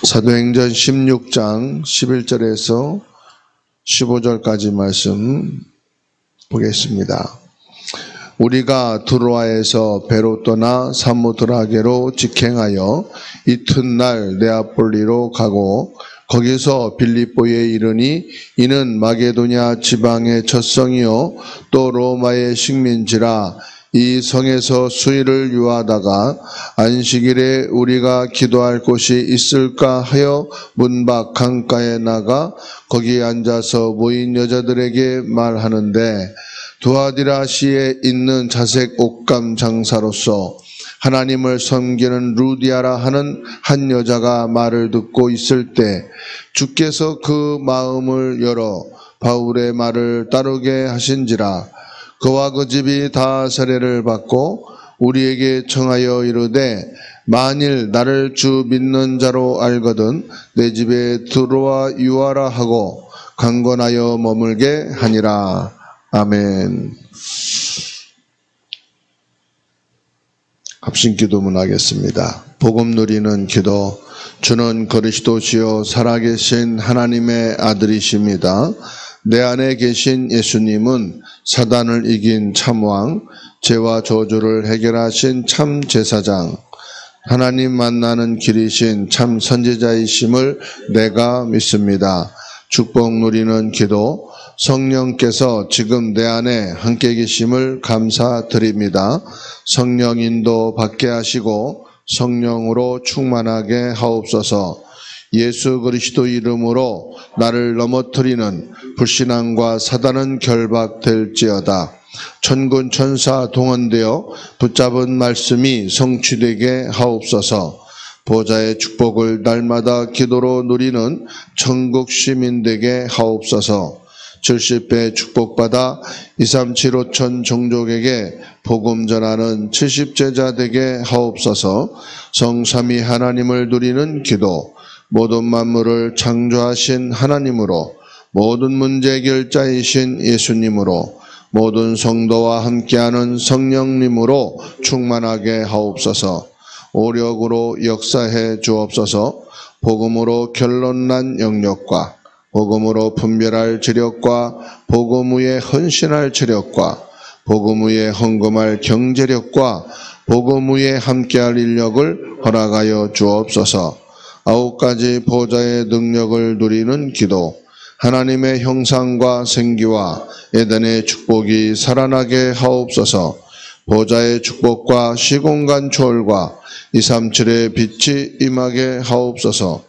사도행전 16장 11절에서 15절까지 말씀 보겠습니다. 우리가 두로아에서 배로 떠나 사모드라게로 직행하여 이튿날 네아폴리로 가고 거기서 빌립보에 이르니 이는 마게도냐 지방의 첫 성이요 또 로마의 식민지라. 이 성에서 수일을 유하다가 안식일에 우리가 기도할 곳이 있을까 하여 문 밖 강가에 나가 거기 앉아서 모인 여자들에게 말하는데, 두아디라시에 있는 자색 옷감 장사로서 하나님을 섬기는 루디아라 하는 한 여자가 말을 듣고 있을 때 주께서 그 마음을 열어 바울의 말을 따르게 하신지라. 그와 그 집이 다 세례를 받고 우리에게 청하여 이르되, 만일 나를 주 믿는 자로 알거든 내 집에 들어와 유하라 하고 강권하여 머물게 하니라. 아멘. 합심 기도문 하겠습니다. 복음 누리는 기도. 주는 그리스도시요 살아계신 하나님의 아들이십니다. 내 안에 계신 예수님은 사단을 이긴 참왕, 죄와 저주를 해결하신 참 제사장, 하나님 만나는 길이신 참 선지자이심을 내가 믿습니다. 축복 누리는 기도. 성령께서 지금 내 안에 함께 계심을 감사드립니다. 성령 인도 받게 하시고 성령으로 충만하게 하옵소서. 예수 그리스도 이름으로 나를 넘어뜨리는 불신앙과 사단은 결박될지어다. 천군 천사 동원되어 붙잡은 말씀이 성취되게 하옵소서. 보좌의 축복을 날마다 기도로 누리는 천국 시민 되게 하옵소서. 70배 축복받아 237호천 종족에게 복음 전하는 70제자 되게 하옵소서. 성삼위 하나님을 누리는 기도. 모든 만물을 창조하신 하나님으로, 모든 문제 해결자이신 예수님으로, 모든 성도와 함께하는 성령님으로 충만하게 하옵소서. 오력으로 역사해 주옵소서. 복음으로 결론난 영역과 복음으로 분별할 지력과 복음 위에 헌신할 지력과 복음 위에 헌금할 경제력과 복음 위에 함께할 인력을 허락하여 주옵소서. 9가지 보좌의 능력을 누리는 기도. 하나님의 형상과 생기와 에덴의 축복이 살아나게 하옵소서. 보좌의 축복과 시공간 초월과 237의 빛이 임하게 하옵소서.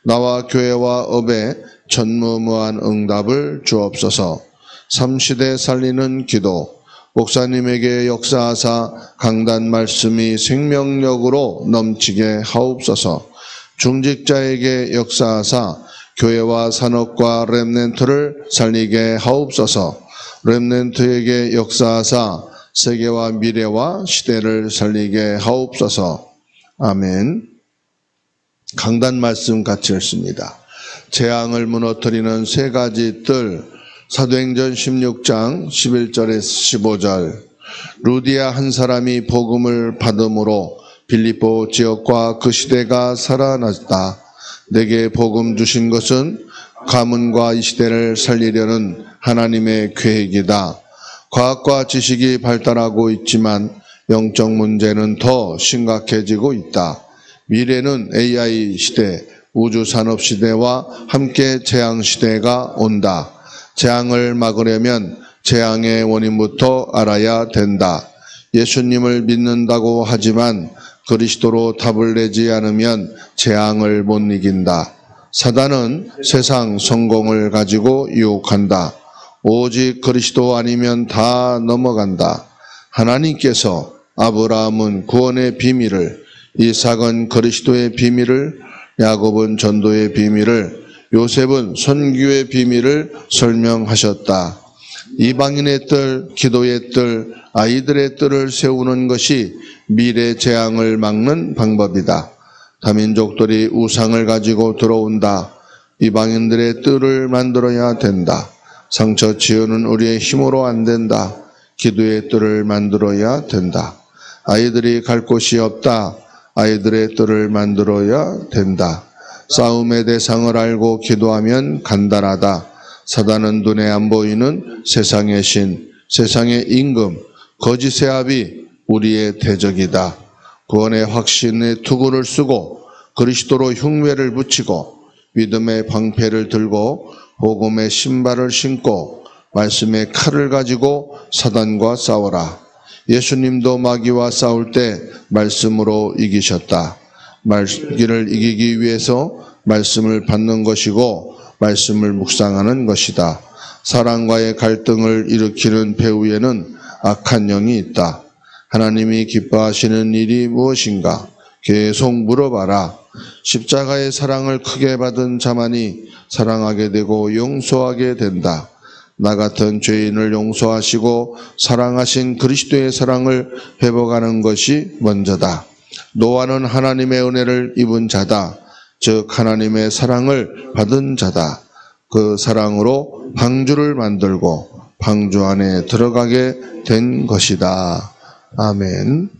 나와 교회와 업에 전무무한 응답을 주옵소서. 3시대 살리는 기도. 목사님에게 역사하사 강단 말씀이 생명력으로 넘치게 하옵소서. 중직자에게 역사하사 교회와 산업과 렘넌트를 살리게 하옵소서. 렘넌트에게 역사하사 세계와 미래와 시대를 살리게 하옵소서. 아멘. 강단 말씀 같이 읽습니다. 재앙을 무너뜨리는 3가지 뜰. 사도행전 16장 11절에서 15절. 루디아 한 사람이 복음을 받음으로 빌립보 지역과 그 시대가 살아났다. 내게 복음 주신 것은 가문과 이 시대를 살리려는 하나님의 계획이다. 과학과 지식이 발달하고 있지만 영적 문제는 더 심각해지고 있다. 미래는 AI 시대, 우주산업 시대와 함께 재앙 시대가 온다. 재앙을 막으려면 재앙의 원인부터 알아야 된다. 예수님을 믿는다고 하지만 그리스도로 답을 내지 않으면 재앙을 못 이긴다. 사단은 세상 성공을 가지고 유혹한다. 오직 그리스도 아니면 다 넘어간다. 하나님께서 아브라함은 구원의 비밀을, 이삭은 그리스도의 비밀을, 야곱은 전도의 비밀을, 요셉은 선교의 비밀을 설명하셨다. 이방인의 뜰, 기도의 뜰, 아이들의 뜰을 세우는 것이 미래 재앙을 막는 방법이다. 다민족들이 우상을 가지고 들어온다. 이방인들의 뜰을 만들어야 된다. 상처 치유는 우리의 힘으로 안 된다. 기도의 뜰을 만들어야 된다. 아이들이 갈 곳이 없다. 아이들의 뜰을 만들어야 된다. 싸움의 대상을 알고 기도하면 간단하다. 사단은 눈에 안 보이는 세상의 신, 세상의 임금, 거짓의 아비, 우리의 대적이다. 구원의 확신의 투구를 쓰고 그리스도로 흉배를 붙이고 믿음의 방패를 들고 복음의 신발을 신고 말씀의 칼을 가지고 사단과 싸워라. 예수님도 마귀와 싸울 때 말씀으로 이기셨다. 마귀를 이기기 위해서 말씀을 받는 것이고 말씀을 묵상하는 것이다. 사랑과의 갈등을 일으키는 배후에는 악한 영이 있다. 하나님이 기뻐하시는 일이 무엇인가? 계속 물어봐라. 십자가의 사랑을 크게 받은 자만이 사랑하게 되고 용서하게 된다. 나 같은 죄인을 용서하시고 사랑하신 그리스도의 사랑을 회복하는 것이 먼저다. 노아는 하나님의 은혜를 입은 자다. 즉 하나님의 사랑을 받은 자다. 그 사랑으로 방주를 만들고 방주 안에 들어가게 된 것이다. 아멘.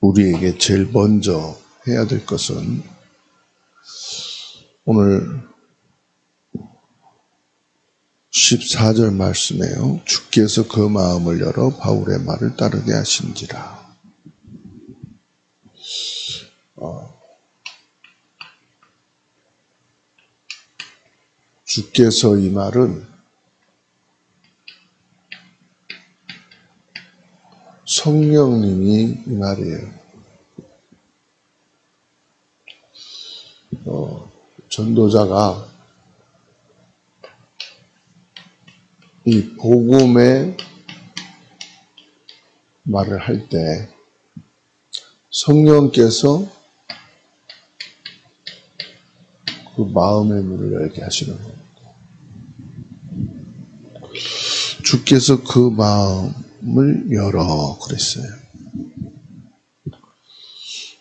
우리에게 제일 먼저 해야 될 것은 오늘 14절 말씀에요. 주께서 그 마음을 열어 바울의 말을 따르게 하신지라. 주께서 이 말은 성령님이 이 말이에요. 전도자가 이 복음의 말을 할 때 성령께서 그 마음의 문을 열게 하시는 겁니다. 주께서 그 마음을 열어 그랬어요.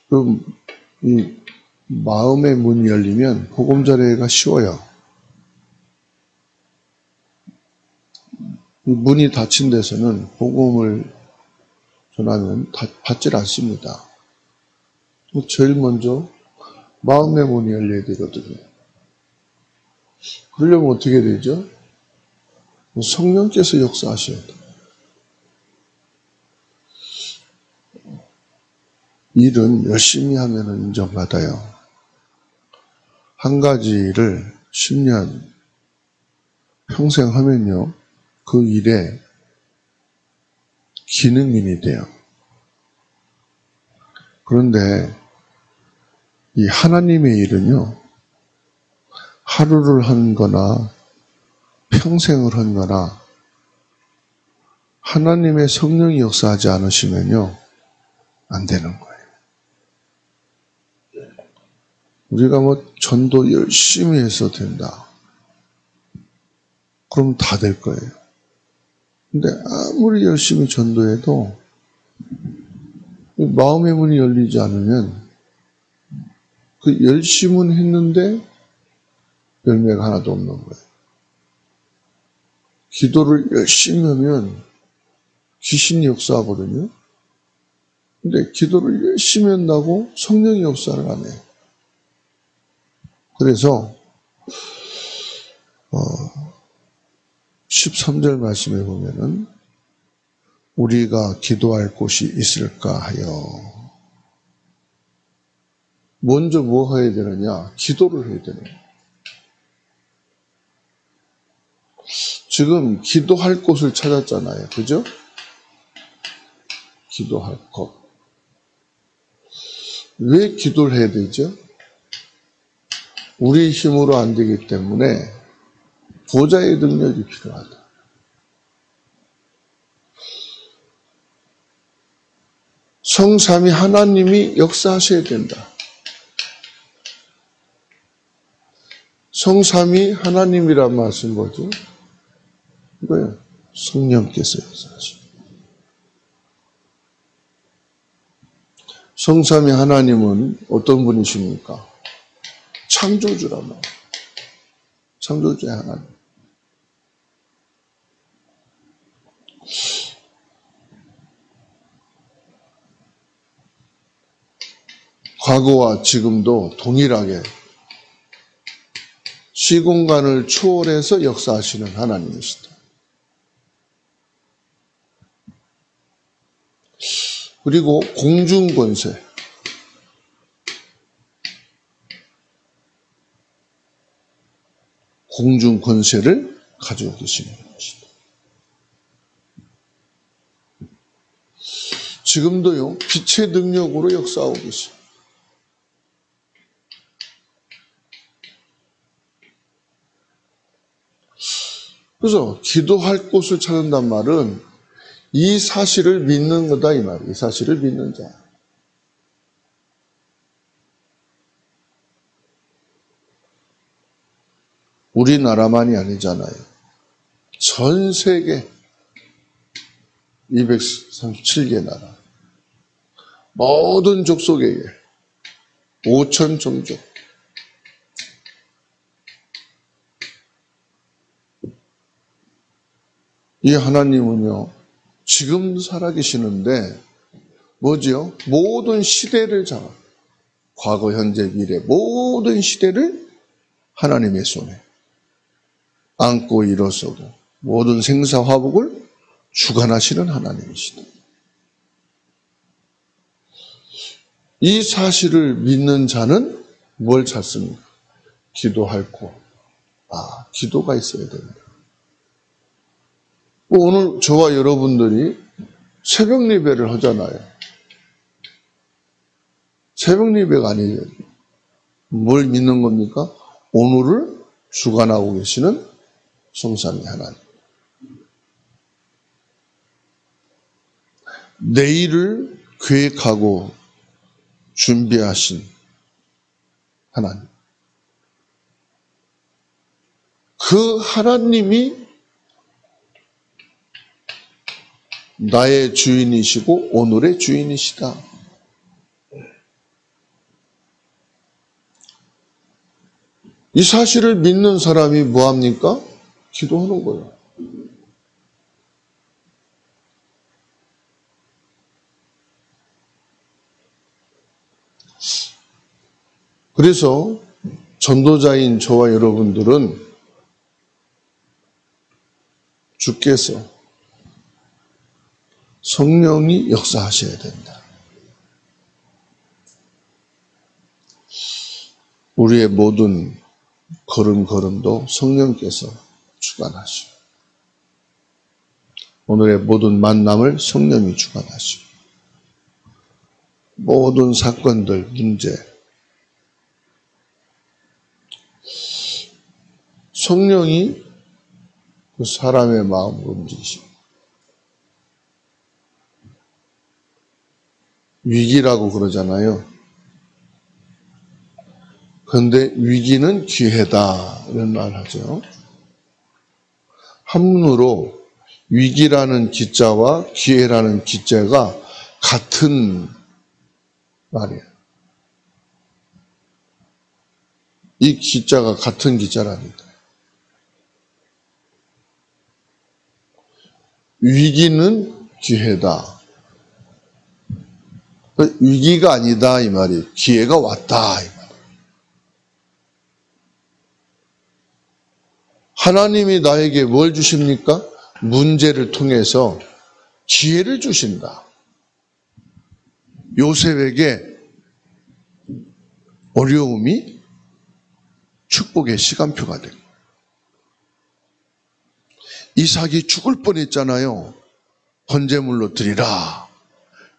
그럼 이 마음의 문이 열리면 복음 전하기가 쉬워요. 이 문이 닫힌 데서는 복음을 전하면 받질 않습니다. 제일 먼저 마음의 문이 열려야 되거든요. 그러려면 어떻게 되죠? 성령께서 역사하셔야 돼요. 일은 열심히 하면 인정받아요. 한 가지 일을 10년, 평생 하면요, 그 일에 기능인이 돼요. 그런데 이 하나님의 일은요, 하루를 한 거나 평생을 한 거나 하나님의 성령이 역사하지 않으시면요, 안 되는 거예요. 우리가 전도 열심히 해서 된다. 그럼 다 될 거예요. 근데 아무리 열심히 전도해도 마음의 문이 열리지 않으면 그 열심은 했는데 열매가 하나도 없는 거예요. 기도를 열심히 하면 귀신이 역사하거든요. 근데 기도를 열심히 한다고 성령이 역사를 안 해요. 그래서 13절 말씀에 보면은 우리가 기도할 곳이 있을까 하여 먼저 뭐 해야 되느냐? 기도를 해야 되는 거예요. 지금 기도할 곳을 찾았잖아요. 그죠? 기도할 곳. 왜 기도를 해야 되죠? 우리 힘으로 안 되기 때문에 보좌의 능력이 필요하다. 성삼위 하나님이 역사하셔야 된다. 성삼위 하나님이란 말씀 뭐죠? 이거요. 성령께서 역사하십니다. 성삼위 하나님은 어떤 분이십니까? 창조주란 말이에요. 창조주의 하나님. 과거와 지금도 동일하게 시공간을 초월해서 역사하시는 하나님이시다. 그리고 공중권세, 공중권세를 가지고 계시는 것이다. 지금도요, 빛의 능력으로 역사하고 계십니다. 그래서 기도할 곳을 찾는단 말은 이 사실을 믿는 거다 이 말이에요. 이 사실을 믿는 자. 우리나라만이 아니잖아요. 전 세계 237개 나라, 모든 족속에게 5천 종족, 이 하나님은요, 지금 살아계시는데 뭐지요? 모든 시대를 잡아, 과거, 현재, 미래 모든 시대를 하나님의 손에 안고 일어서고 모든 생사화복을 주관하시는 하나님이시다. 이 사실을 믿는 자는 뭘 찾습니까? 기도할 곳. 기도가 있어야 됩니다. 오늘 저와 여러분들이 새벽 예배를 하잖아요. 새벽 예배가 아니에요. 뭘 믿는 겁니까? 오늘을 주관하고 계시는 성삼위 하나님. 내일을 계획하고 준비하신 하나님. 그 하나님이 나의 주인이시고 오늘의 주인이시다. 이 사실을 믿는 사람이 뭐합니까? 기도하는 거예요. 그래서 전도자인 저와 여러분들은 주께서 성령이 역사하셔야 된다. 우리의 모든 걸음걸음도 성령께서 주관하시고 오늘의 모든 만남을 성령이 주관하시고 모든 사건들, 문제 성령이 그 사람의 마음을 움직이시고 위기라고 그러잖아요. 그런데 위기는 기회다 이런 말 하죠. 한문으로 위기라는 기자와 기회라는 기자가 같은 말이에요. 이 기자가 같은 기자랍니다. 위기는 기회다. 위기가 아니다 이 말이 기회가 왔다 이 말. 하나님이 나에게 뭘 주십니까? 문제를 통해서 기회를 주신다. 요셉에게 어려움이 축복의 시간표가 되고 이삭이 죽을 뻔했잖아요. 번제물로 드리라.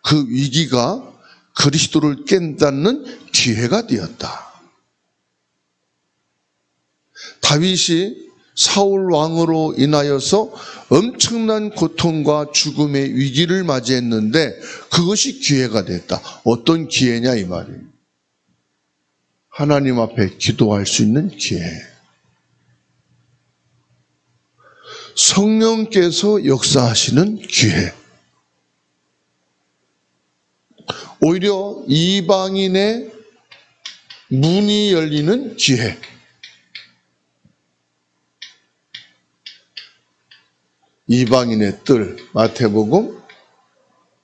그 위기가 그리스도를 깨닫는 기회가 되었다. 다윗이 사울 왕으로 인하여서 엄청난 고통과 죽음의 위기를 맞이했는데 그것이 기회가 됐다. 어떤 기회냐 이 말이에요. 하나님 앞에 기도할 수 있는 기회. 성령께서 역사하시는 기회. 오히려 이방인의 문이 열리는 기회. 이방인의 뜰, 마태복음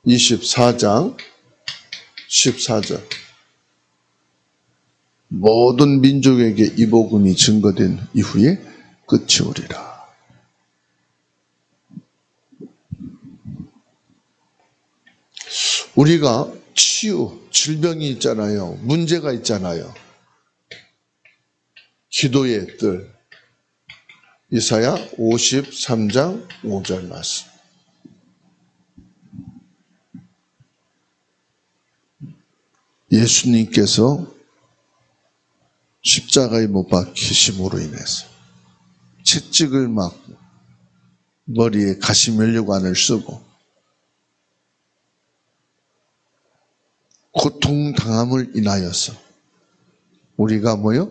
24장 14절. 모든 민족에게 이 복음이 증거된 이후에 끝이 오리라. 우리가 치유, 질병이 있잖아요. 문제가 있잖아요. 기도의 뜰. 이사야 53장 5절 말씀. 예수님께서 십자가에 못 박히심으로 인해서 채찍을 맞고 머리에 가시면류관을 쓰고 고통당함을 인하여서 우리가 뭐요?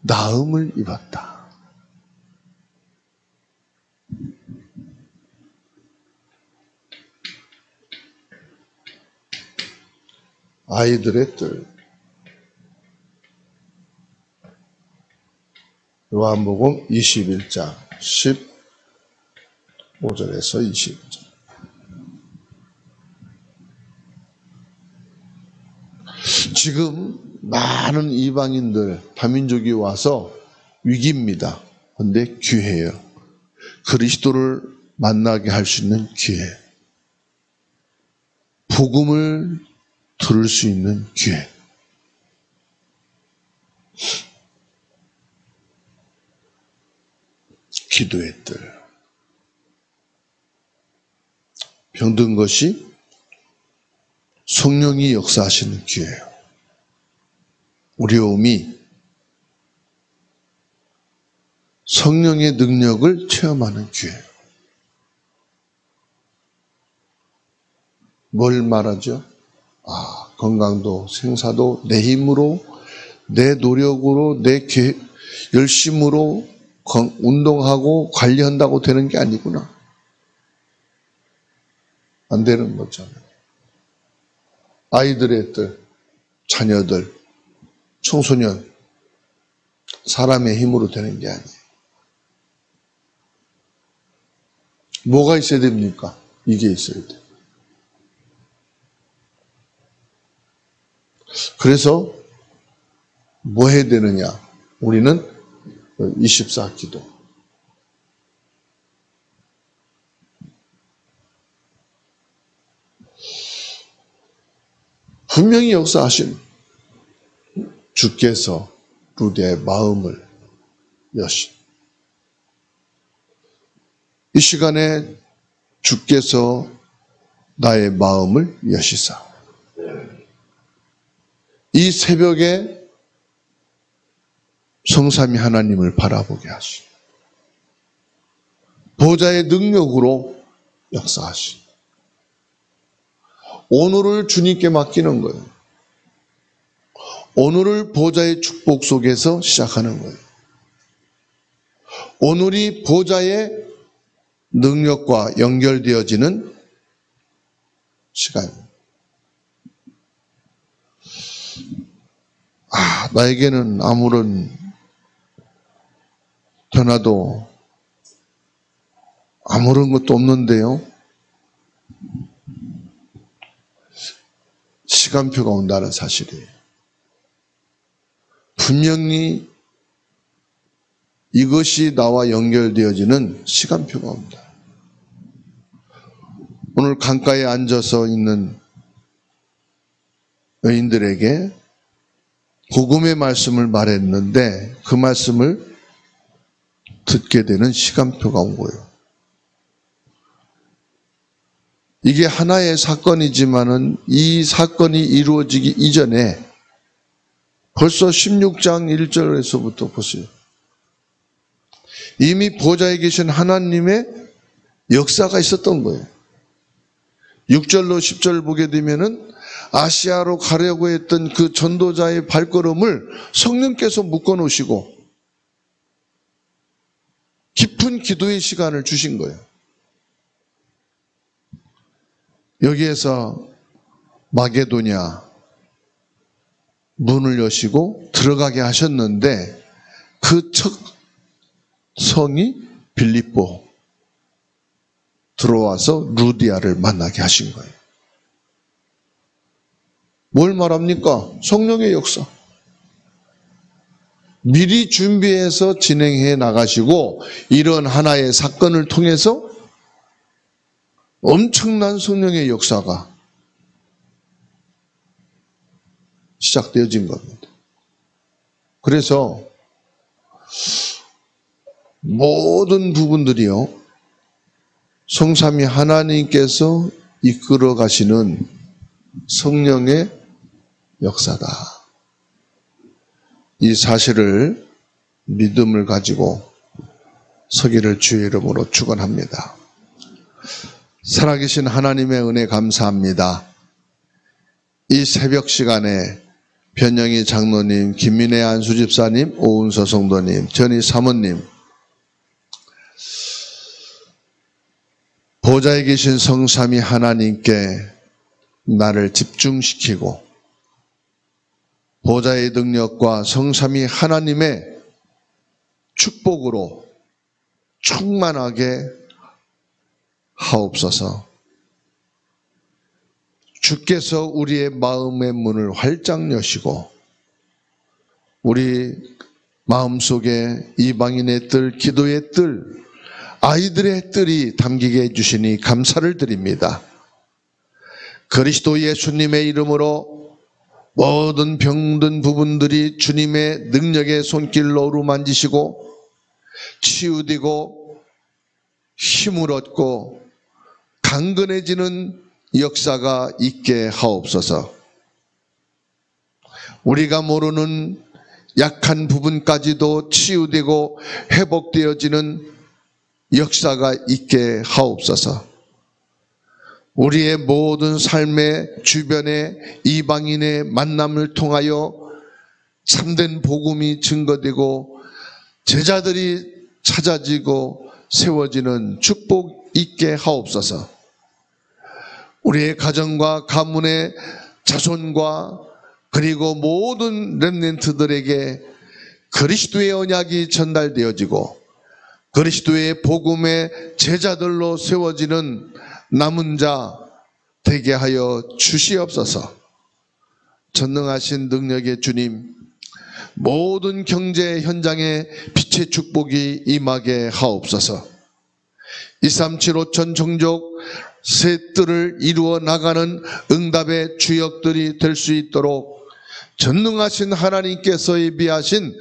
나음을 입었다. 아이들의 뜰. 요한복음 21장 15절에서 20절. 지금 많은 이방인들, 다민족이 와서 위기입니다. 그런데 기회예요. 그리스도를 만나게 할 수 있는 기회. 복음을 들을 수 있는 기회. 기도의 뜰. 병든 것이 성령이 역사하시는 기회예요. 어려움이 성령의 능력을 체험하는 기회예요. 뭘 말하죠? 건강도 생사도 내 힘으로, 내 노력으로, 내 열심으로 운동하고 관리한다고 되는 게 아니구나. 안 되는 거잖아요. 아이들의 뜰, 자녀들, 청소년, 사람의 힘으로 되는 게 아니에요. 뭐가 있어야 됩니까? 이게 있어야 돼요. 그래서 뭐 해야 되느냐? 우리는 24기도. 분명히 역사하신 주께서 루디의 마음을 여신. 이 시간에 주께서 나의 마음을 여시사. 이 새벽에 성삼위 하나님을 바라보게 하시고 보좌의 능력으로 역사하시고 오늘을 주님께 맡기는 거예요. 오늘을 보좌의 축복 속에서 시작하는 거예요. 오늘이 보좌의 능력과 연결되어지는 시간입니다. 나에게는 아무런 변화도 아무런 것도 없는데요. 시간표가 온다는 사실이에요. 분명히 이것이 나와 연결되어지는 시간표가 온다. 오늘 강가에 앉아서 있는 여인들에게 복음의 말씀을 말했는데 그 말씀을 듣게 되는 시간표가 온 거예요. 이게 하나의 사건이지만은 이 사건이 이루어지기 이전에 벌써 16장 1절에서부터 보세요. 이미 보좌에 계신 하나님의 역사가 있었던 거예요. 6절로 10절 보게 되면은 아시아로 가려고 했던 그 전도자의 발걸음을 성령께서 묶어 놓으시고 깊은 기도의 시간을 주신 거예요. 여기에서 마게도냐 문을 여시고 들어가게 하셨는데 그 첫 성이 빌립보. 들어와서 루디아를 만나게 하신 거예요. 뭘 말합니까? 성령의 역사. 미리 준비해서 진행해 나가시고 이런 하나의 사건을 통해서 엄청난 성령의 역사가 시작되어진 겁니다. 그래서 모든 부분들이요, 성삼위 하나님께서 이끌어 가시는 성령의 역사다. 이 사실을 믿음을 가지고 서기를 주의 이름으로 축원합니다. 살아계신 하나님의 은혜 감사합니다. 이 새벽 시간에 변영희 장로님, 김민혜 안수집사님, 오은서 성도님, 전희 사모님, 보좌에 계신 성삼위 하나님께 나를 집중시키고 보좌의 능력과 성삼위 하나님의 축복으로 충만하게 하옵소서. 주께서 우리의 마음의 문을 활짝 여시고 우리 마음속에 이방인의 뜰, 기도의 뜰, 아이들의 뜰이 담기게 해주시니 감사를 드립니다. 그리스도 예수님의 이름으로 모든 병든 부분들이 주님의 능력의 손길로 어루만지시고 치유되고 힘을 얻고 강건해지는 역사가 있게 하옵소서. 우리가 모르는 약한 부분까지도 치유되고 회복되어지는 역사가 있게 하옵소서. 우리의 모든 삶의 주변에 이방인의 만남을 통하여 참된 복음이 증거되고 제자들이 찾아지고 세워지는 축복 있게 하옵소서. 우리의 가정과 가문의 자손과 그리고 모든 렘넌트들에게 그리스도의 언약이 전달되어지고 그리스도의 복음의 제자들로 세워지는 남은 자 되게 하여 주시옵소서. 전능하신 능력의 주님, 모든 경제 현장에 빛의 축복이 임하게 하옵소서. 2375천 종족 새 뜰을 이루어 나가는 응답의 주역들이 될 수 있도록 전능하신 하나님께서 예비하신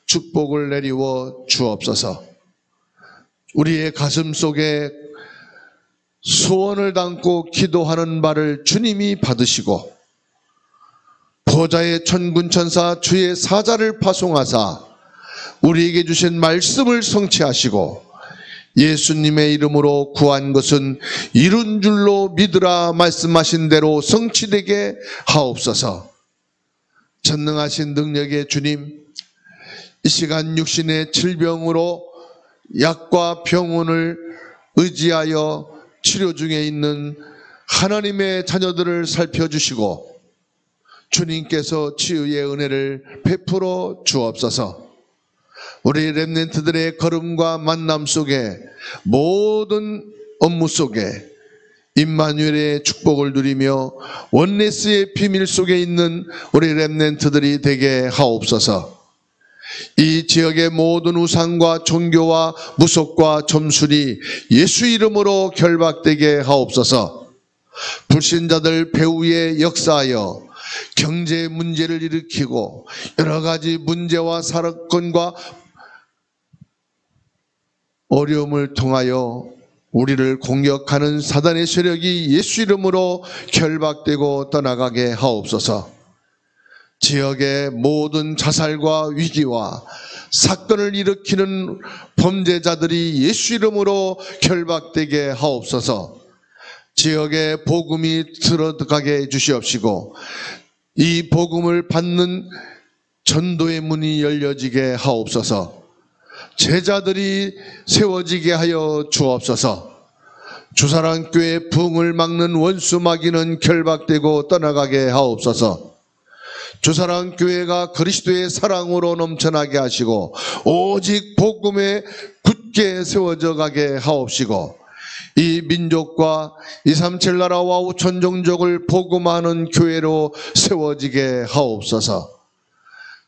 축복을 내리워 주옵소서. 우리의 가슴 속에 소원을 담고 기도하는 바를 주님이 받으시고 보좌의 천군천사 주의 사자를 파송하사 우리에게 주신 말씀을 성취하시고 예수님의 이름으로 구한 것은 이룬 줄로 믿으라 말씀하신 대로 성취되게 하옵소서. 전능하신 능력의 주님, 이 시간 육신의 질병으로 약과 병원을 의지하여 치료 중에 있는 하나님의 자녀들을 살펴주시고 주님께서 치유의 은혜를 베풀어 주옵소서. 우리 렘넌트들의 걸음과 만남 속에 모든 업무 속에 임마누엘의 축복을 누리며 원네스의 비밀 속에 있는 우리 렘넌트들이 되게 하옵소서. 이 지역의 모든 우상과 종교와 무속과 점술이 예수 이름으로 결박되게 하옵소서. 불신자들 배후에 역사하여 경제 문제를 일으키고 여러 가지 문제와 사건과 어려움을 통하여 우리를 공격하는 사단의 세력이 예수 이름으로 결박되고 떠나가게 하옵소서. 지역의 모든 자살과 위기와 사건을 일으키는 범죄자들이 예수 이름으로 결박되게 하옵소서. 지역에 복음이 들어가게 해주시옵시고 이 복음을 받는 전도의 문이 열려지게 하옵소서. 제자들이 세워지게 하여 주옵소서. 주사랑교회 부흥을 막는 원수 마귀는 결박되고 떠나가게 하옵소서. 주사랑교회가 그리스도의 사랑으로 넘쳐나게 하시고 오직 복음에 굳게 세워져 가게 하옵시고 이 민족과 237 나라와 5천 종족을 복음하는 교회로 세워지게 하옵소서.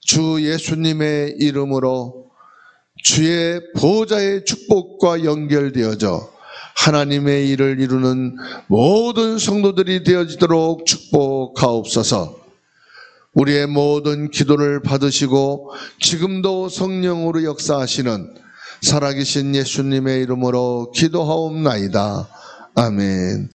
주 예수님의 이름으로 주의 보좌의 축복과 연결되어져 하나님의 일을 이루는 모든 성도들이 되어지도록 축복하옵소서. 우리의 모든 기도를 받으시고 지금도 성령으로 역사하시는 살아계신 예수님의 이름으로 기도하옵나이다. 아멘.